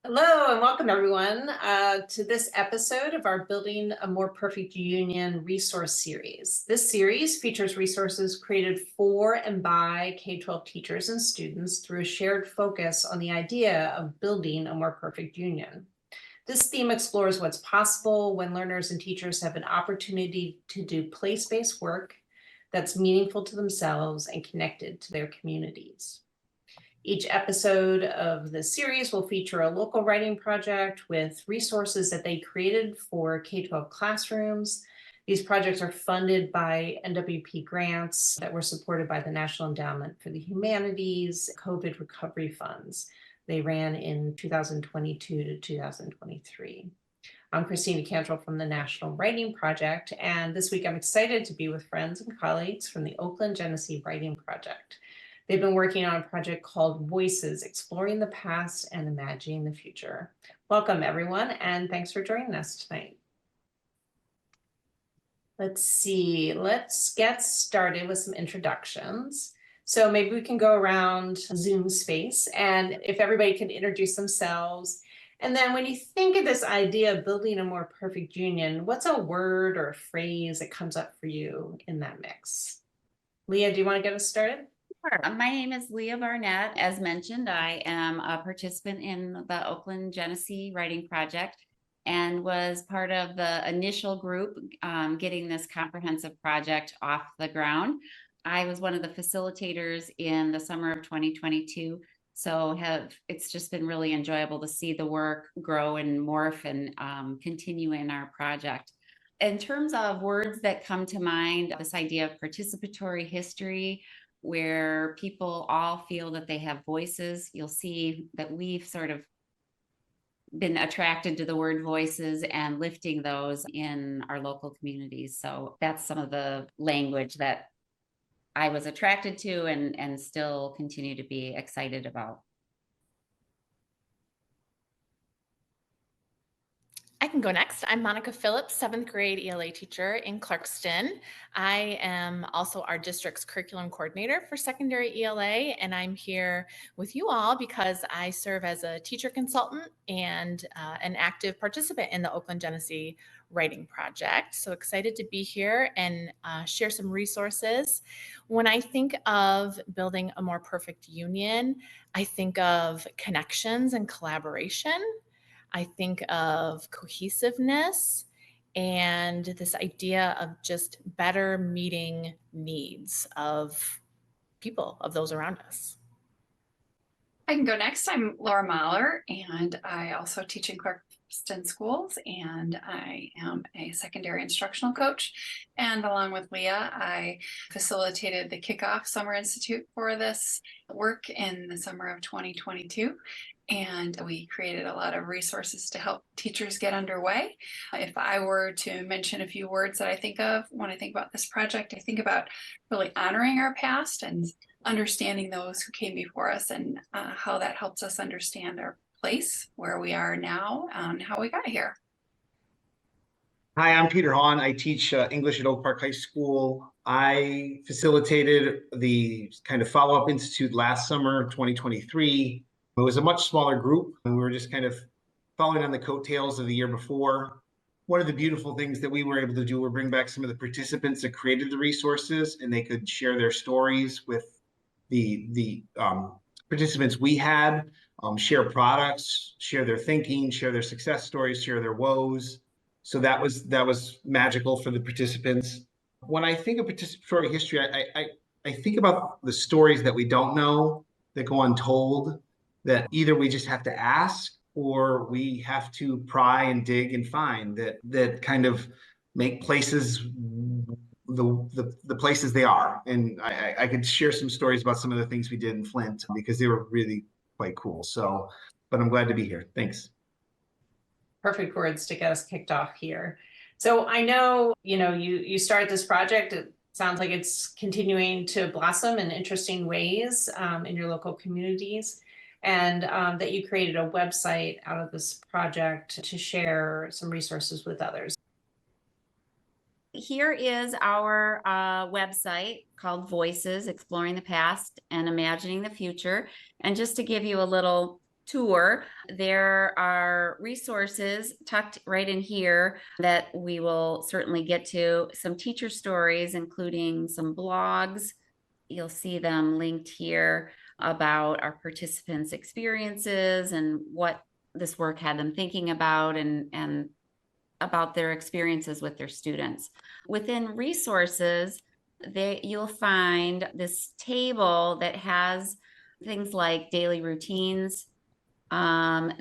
Hello and welcome everyone to this episode of our Building a More Perfect Union resource series. This series features resources created for and by K-12 teachers and students through a shared focus on the idea of building a more perfect union. This theme explores what's possible when learners and teachers have an opportunity to do place-based work that's meaningful to themselves and connected to their communities. Each episode of the series will feature a local writing project with resources that they created for K-12 classrooms. These projects are funded by NWP grants that were supported by the National Endowment for the Humanities COVID recovery funds. They ran in 2022 to 2023. I'm Christina Cantrell from the National Writing Project, and this week I'm excited to be with friends and colleagues from the Oakland Genesee Writing Project. They've been working on a project called Voices, Exploring the Past and Imagining the Future. Welcome, everyone, and thanks for joining us tonight. Let's see, let's get started with some introductions. So maybe we can go around Zoom space, and if everybody can introduce themselves. And then when you think of this idea of building a more perfect union, what's a word or a phrase that comes up for you in that mix? Leah, do you want to get us started? Sure. My name is Leah Barnett. As mentioned, I am a participant in the Oakland Genesee Writing Project and was part of the initial group getting this comprehensive project off the ground. I was one of the facilitators in the summer of 2022. So it's just been really enjoyable to see the work grow and morph and continue in our project. In terms of words that come to mind, this idea of participatory history, where people all feel that they have voices. You'll see that we've sort of been attracted to the word voices and lifting those in our local communities. So that's some of the language that I was attracted to and still continue to be excited about. I can go next. I'm Monica Phillips, 7th grade ELA teacher in Clarkston. I am also our district's curriculum coordinator for secondary ELA, and I'm here with you all because I serve as a teacher consultant and an active participant in the Oakland Genesee Writing Project. So excited to be here and share some resources. When I think of building a more perfect union, I think of connections and collaboration. I think of cohesiveness and this idea of just better meeting needs of people, of those around us. I can go next. I'm Laura Mahler, and I also teach in Clarkston schools, and I am a secondary instructional coach. And along with Leah, I facilitated the Kickoff Summer Institute for this work in the summer of 2022. And we created a lot of resources to help teachers get underway. If I were to mention a few words that I think of when I think about this project, I think about really honoring our past and understanding those who came before us and how that helps us understand our place, where we are now, and how we got here. Hi, I'm Peter Haun. I teach English at Oak Park High School. I facilitated the kind of follow-up institute last summer, 2023. It was a much smaller group, and we were just kind of following on the coattails of the year before. One of the beautiful things that we were able to do were bring back some of the participants that created the resources, and they could share their stories with the participants we had, share products, share their thinking, share their success stories, share their woes. So that was magical for the participants. When I think of participatory history, I think about the stories that we don't know, that go untold, that either we just have to ask or we have to pry and dig and find that kind of make places the places they are. And I could share some stories about some of the things we did in Flint because they were really quite cool. So, but I'm glad to be here. Thanks. Perfect words to get us kicked off here. So I know, you started this project. It sounds like it's continuing to blossom in interesting ways in your local communities, and that you created a website out of this project to share some resources with others. Here is our website called Voices, Exploring the Past and Imagining the Future. And just to give you a little tour. There are resources tucked right in here that we will certainly get to. Some teacher stories, including some blogs. You'll see them linked here about our participants' experiences and what this work had them thinking about, and about their experiences with their students. Within resources, you'll find this table that has things like daily routines.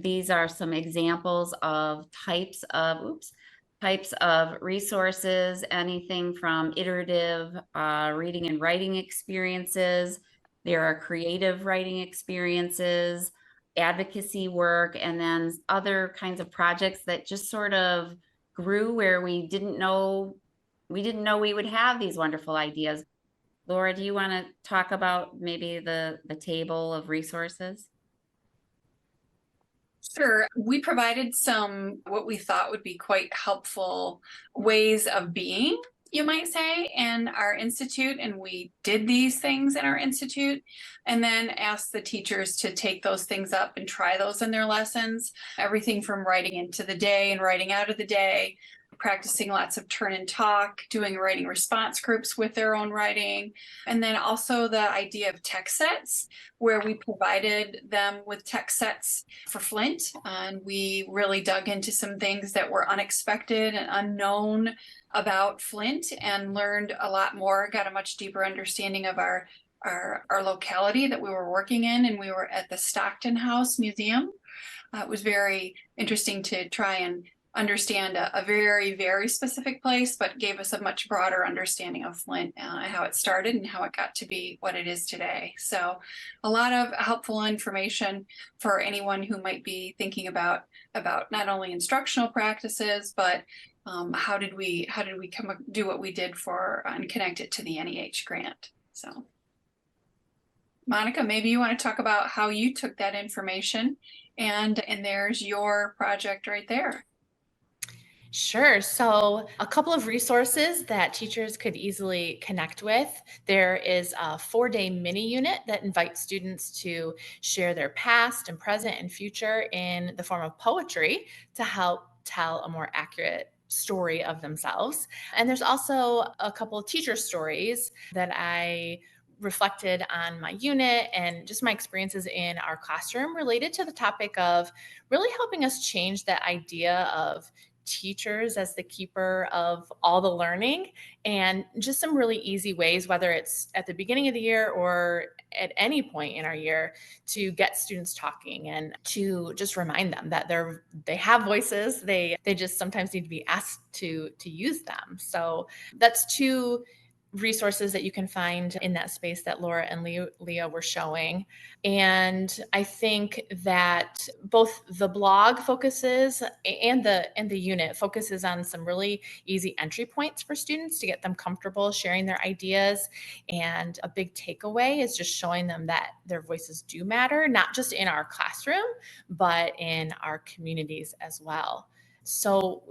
These are some examples of types of resources, anything from iterative reading and writing experiences. There are creative writing experiences, advocacy work, and then other kinds of projects that just sort of grew where we didn't know we would have these wonderful ideas. Laura, do you want to talk about maybe the table of resources? Sure. We provided some what we thought would be quite helpful ways of being, you might say, in our institute. And we did these things in our institute and then asked the teachers to take those things up and try those in their lessons. Everything from writing into the day and writing out of the day, practicing lots of turn and talk, doing writing response groups with their own writing, and then also the idea of text sets, where we provided them with text sets for Flint. And we really dug into some things that were unexpected and unknown about Flint and learned a lot more, got a much deeper understanding of our locality that we were working in. And we were at the Stockton House Museum. It was very interesting to try and understand a very, very specific place, but gave us a much broader understanding of Flint, how it started and how it got to be what it is today. So a lot of helpful information for anyone who might be thinking about not only instructional practices, but how did we do what we did for and connect it to the NEH grant. So Monica, maybe you want to talk about how you took that information, and there's your project right there. Sure. So a couple of resources that teachers could easily connect with. There is a 4-day mini unit that invites students to share their past and present and future in the form of poetry to help tell a more accurate story of themselves. And there's also a couple of teacher stories that I reflected on my unit and just my experiences in our classroom related to the topic of really helping us change that idea of teachers as the keeper of all the learning, and just some really easy ways, whether it's at the beginning of the year or at any point in our year, to get students talking and to just remind them that they have voices. They just sometimes need to be asked to use them. So that's two resources that you can find in that space that Laura and Leah were showing. And I think that both the blog focuses and the unit focuses on some really easy entry points for students to get them comfortable sharing their ideas. And a big takeaway is just showing them that their voices do matter, not just in our classroom, but in our communities as well. So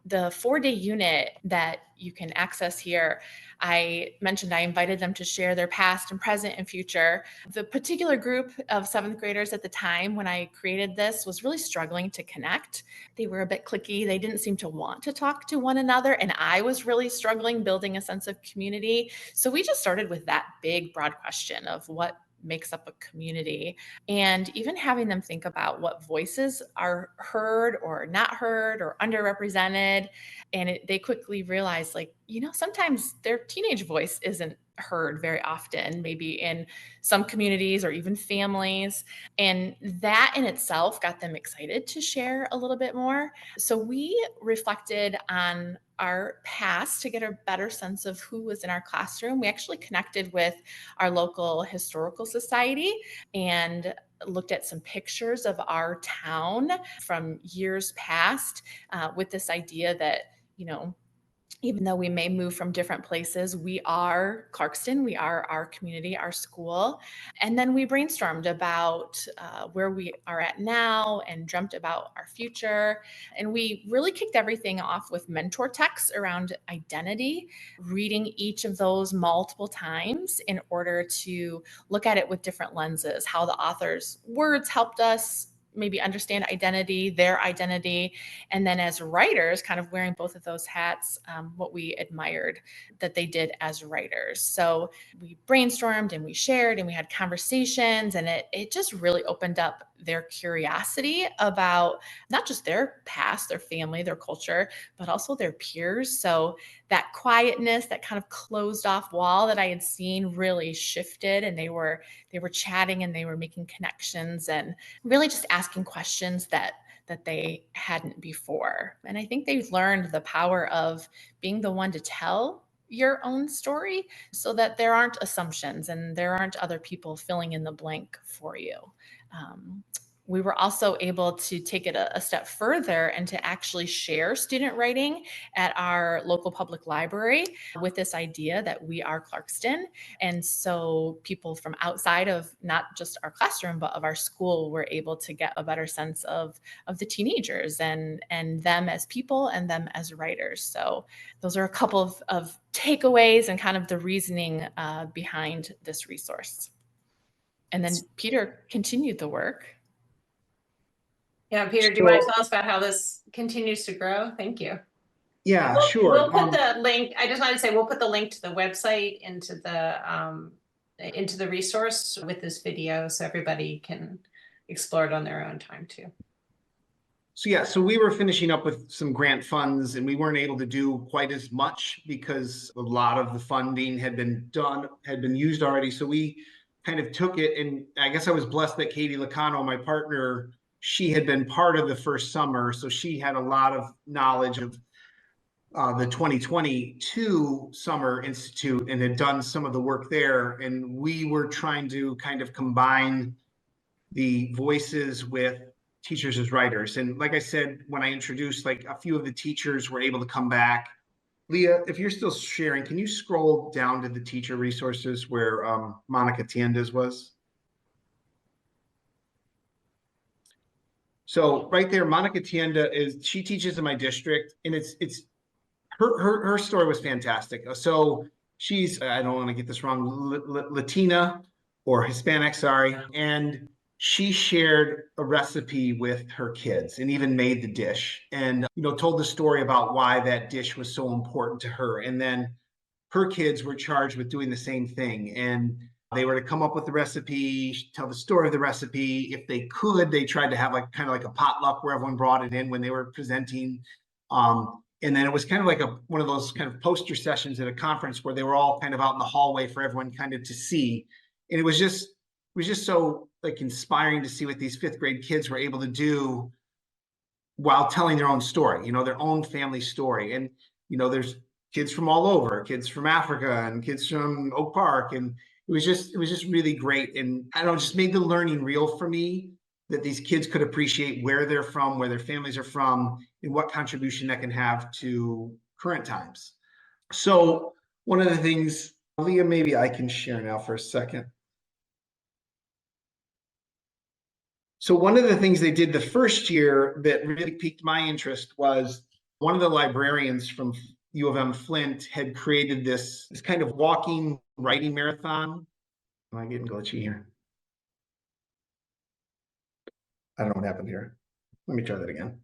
the 4-day unit that you can access here, I mentioned I invited them to share their past and present and future. The particular group of 7th graders at the time when I created this was really struggling to connect. They were a bit cliquey. They didn't seem to want to talk to one another. And I was really struggling building a sense of community. So we just started with that big, broad question of what makes up a community, and even having them think about what voices are heard or not heard or underrepresented. And they quickly realized, like, sometimes their teenage voice isn't heard very often, maybe in some communities or even families. And that in itself got them excited to share a little bit more. So we reflected on our past to get a better sense of who was in our classroom. We actually connected with our local historical society and looked at some pictures of our town from years past, with this idea that, even though we may move from different places, we are Clarkston, we are our community, our school. And then we brainstormed about where we are at now and dreamt about our future. And we really kicked everything off with mentor texts around identity, reading each of those multiple times in order to look at it with different lenses, how the author's words helped us maybe understand identity, their identity. And then as writers, kind of wearing both of those hats, what we admired that they did as writers. So we brainstormed and we shared and we had conversations, and it just really opened up their curiosity about not just their past, their family, their culture, but also their peers. So that quietness, that kind of closed off wall that I had seen really shifted, and they were chatting and they were making connections and really just asking questions that they hadn't before. And I think they've learned the power of being the one to tell your own story so that there aren't assumptions and there aren't other people filling in the blank for you. We were also able to take it a step further and to actually share student writing at our local public library with this idea that we are Clarkston. And so people from outside of not just our classroom, but of our school were able to get a better sense of the teenagers and them as people and them as writers. So those are a couple of takeaways and kind of the reasoning behind this resource. And then Peter continued the work. Yeah, Peter, do you want to tell us about how this continues to grow? Thank you. Yeah, sure. We'll put the link. I just wanted to say we'll put the link to the website into the resource with this video, so everybody can explore it on their own time too. So yeah, so we were finishing up with some grant funds, and we weren't able to do quite as much because a lot of the funding had been used already. So we kind of took it, and I guess I was blessed that Katie Lacano, my partner, she had been part of the first summer, so she had a lot of knowledge of the 2022 Summer Institute and had done some of the work there. And we were trying to kind of combine the voices with teachers as writers. And like I said, when I introduced, like a few of the teachers were able to come back. Leah, if you're still sharing, can you scroll down to the teacher resources where Monica Tienda's was? So right there, Monica Tienda she teaches in my district, and it's her story was fantastic. So she's, I don't want to get this wrong, Latina or Hispanic, sorry. And she shared a recipe with her kids and even made the dish and, told the story about why that dish was so important to her. And then her kids were charged with doing the same thing. And they were to come up with the recipe, tell the story of the recipe. If they could, they tried to have kind of like a potluck where everyone brought it in when they were presenting. And then it was kind of like one of those kind of poster sessions at a conference where they were all kind of out in the hallway for everyone kind of to see. And it was just so like inspiring to see what these fifth grade kids were able to do while telling their own story, their own family story. And, there's kids from all over, kids from Africa and kids from Oak Park. And it was just really great. And I don't know, just made the learning real for me, that these kids could appreciate where they're from, where their families are from, and what contribution that can have to current times. So one of the things, Leah, maybe I can share now for a second. So one of the things they did the first year that really piqued my interest was one of the librarians from U of M Flint had created this kind of walking writing marathon. Am I getting glitchy here? I don't know what happened here. Let me try that again.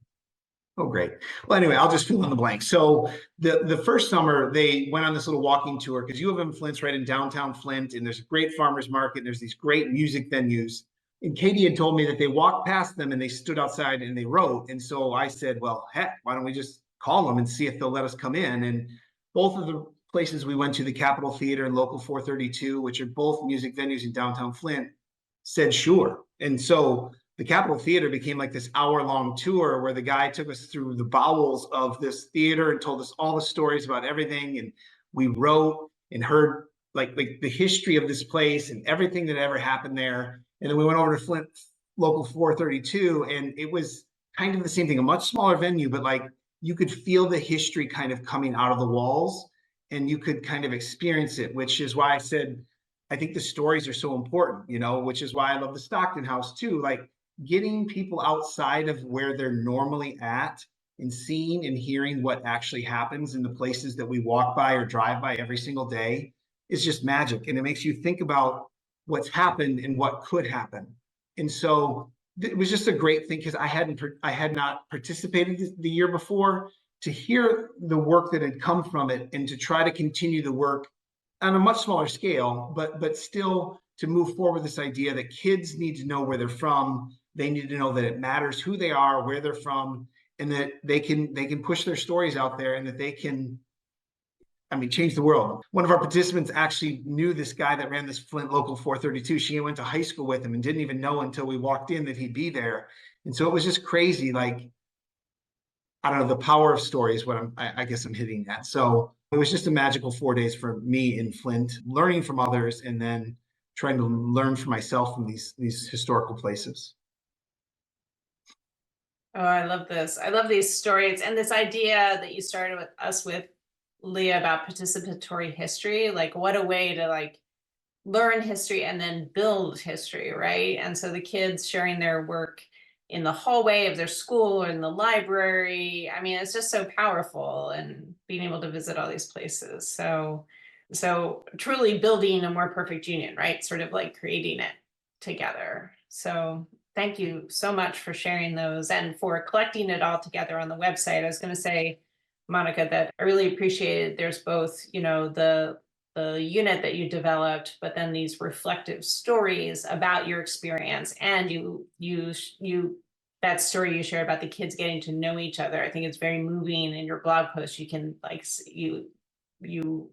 Oh, great. Well, anyway, I'll just fill in the blank. So the first summer, they went on this little walking tour because U of M Flint's right in downtown Flint, and there's a great farmer's market, and there's these great music venues. And Katie had told me that they walked past them and they stood outside and they wrote. And so I said, well, heck, why don't we just call them and see if they'll let us come in? And both of the places we went to, the Capitol Theater and Local 432, which are both music venues in downtown Flint, said sure. And so the Capitol Theater became like this hour-long tour where the guy took us through the bowels of this theater and told us all the stories about everything. And we wrote and heard like the history of this place and everything that ever happened there. And then we went over to Flint Local 432, and it was kind of the same thing, a much smaller venue, but like you could feel the history kind of coming out of the walls and you could kind of experience it, which is why I said, I think the stories are so important, which is why I love the Stockton House too. Like getting people outside of where they're normally at and seeing and hearing what actually happens in the places that we walk by or drive by every single day is just magic. And it makes you think about what's happened and what could happen. And so it was just a great thing because I had not participated the year before. To hear the work that had come from it and to try to continue the work on a much smaller scale, but still to move forward this idea that kids need to know where they're from. They need to know that it matters who they are, where they're from, and that they can push their stories out there, and that they can, I mean, change the world. One of our participants actually knew this guy that ran this Flint Local 432. She went to high school with him and didn't even know until we walked in that he'd be there. And so it was just crazy. Like, I don't know, the power of story is what I guess I'm hitting that. So it was just a magical 4 days for me in Flint, learning from others and then trying to learn for myself from these historical places. Oh, I love this. I love these stories and this idea that you started with us with, Leah, about participatory history. Like, what a way to like learn history and then build history, right? And so the kids sharing their work in the hallway of their school or in the library. I mean, it's just so powerful, and being able to visit all these places. So truly building a more perfect union, right? Sort of like creating it together. So thank you so much for sharing those and for collecting it all together on the website. I was going to say, Monica, that I really appreciated there's both, you know, the unit that you developed, but then these reflective stories about your experience, and you that story you shared about the kids getting to know each other. I think it's very moving in your blog post. You can like you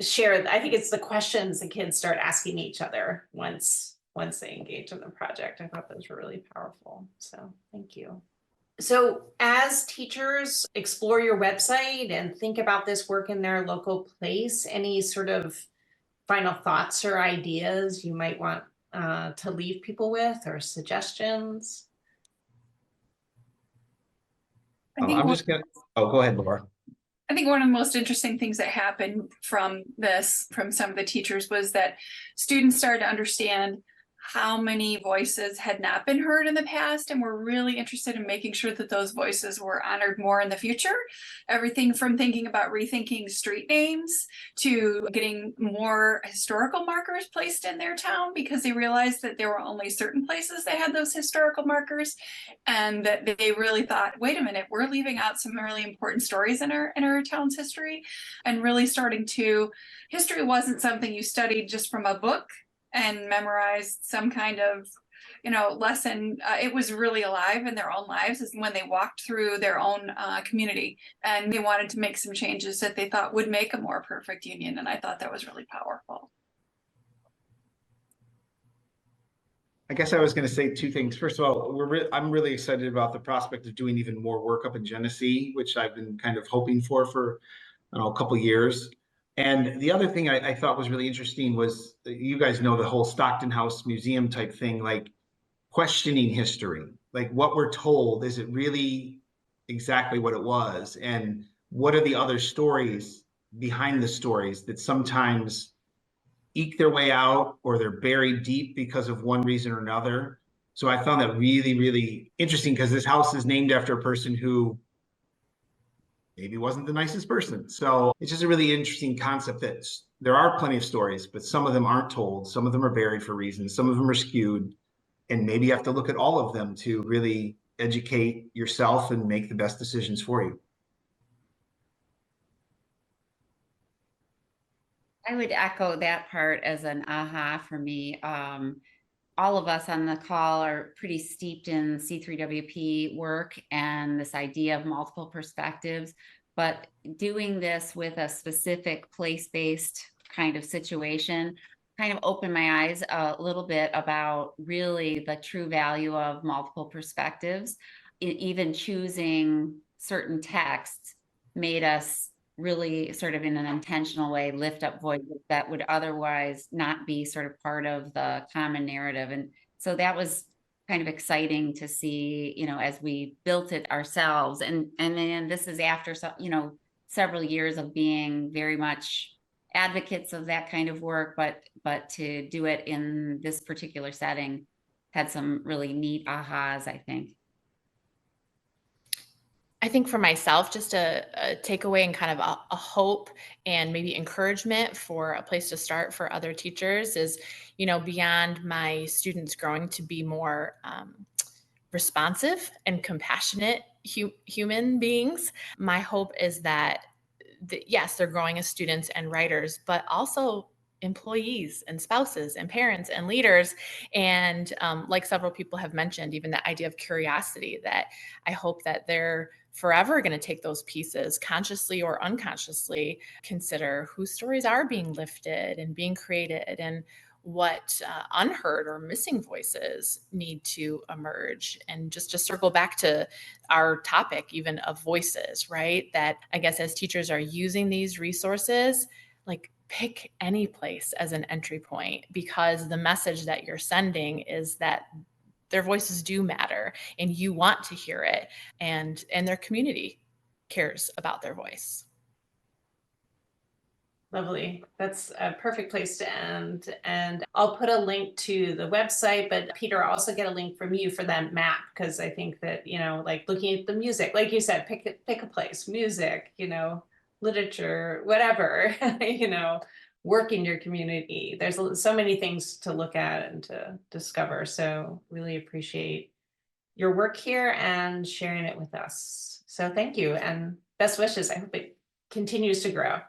share, I think it's the questions the kids start asking each other once they engage in the project. I thought those were really powerful. So thank you. So as teachers explore your website and think about this work in their local place, any sort of final thoughts or ideas you might want to leave people with, or suggestions? I'm just gonna, oh, go ahead, Laura. I think one of the most interesting things that happened from some of the teachers, was that students started to understand how many voices had not been heard in the past, and were really interested in making sure that those voices were honored more in the future. Everything from thinking about rethinking street names to getting more historical markers placed in their town, because they realized that there were only certain places that had those historical markers, and that they really thought, wait a minute, we're leaving out some really important stories in our town's history. And really starting to, history wasn't something you studied just from a book and memorized some kind of, lesson. It was really alive in their own lives, is when they walked through their own community, and they wanted to make some changes that they thought would make a more perfect union. And I thought that was really powerful. I guess I was going to say two things. First of all, I'm really excited about the prospect of doing even more work up in Genesee, which I've been kind of hoping for I don't know, a couple years. And the other thing I thought was really interesting was, you guys know the whole Stockton House Museum type thing, like questioning history, like what we're told, is it really exactly what it was? And what are the other stories behind the stories that sometimes eke their way out, or they're buried deep because of one reason or another? So I found that really, really interesting, because this house is named after a person who maybe wasn't the nicest person. So it's just a really interesting concept that there are plenty of stories, but some of them aren't told. Some of them are buried for reasons. Some of them are skewed. And maybe you have to look at all of them to really educate yourself and make the best decisions for you. I would echo that part as an aha for me. All of us on the call are pretty steeped in C3WP work and this idea of multiple perspectives, but doing this with a specific place-based kind of situation kind of opened my eyes a little bit about really the true value of multiple perspectives. Even choosing certain texts made us really sort of in an intentional way lift up voices that would otherwise not be sort of part of the common narrative. And so that was kind of exciting to see, as we built it ourselves. And then this is after several years of being very much advocates of that kind of work, but to do it in this particular setting had some really neat ahas, I think. I think for myself, just a takeaway and kind of a hope and maybe encouragement for a place to start for other teachers is, beyond my students growing to be more responsive and compassionate human beings, my hope is that, yes, they're growing as students and writers, but also employees and spouses and parents and leaders. And like several people have mentioned, even the idea of curiosity, that I hope that they're forever going to take those pieces, consciously or unconsciously, consider whose stories are being lifted and being created, and what unheard or missing voices need to emerge. And just to circle back to our topic, even of voices, right? That I guess as teachers are using these resources, like pick any place as an entry point, because the message that you're sending is that their voices do matter and you want to hear it, and their community cares about their voice. Lovely. That's a perfect place to end. And I'll put a link to the website, but Peter, I'll also get a link from you for that map, because I think that, like looking at the music, like you said, pick a place, music, literature, whatever, work in your community. There's so many things to look at and to discover. So really appreciate your work here and sharing it with us. So thank you and best wishes. I hope it continues to grow.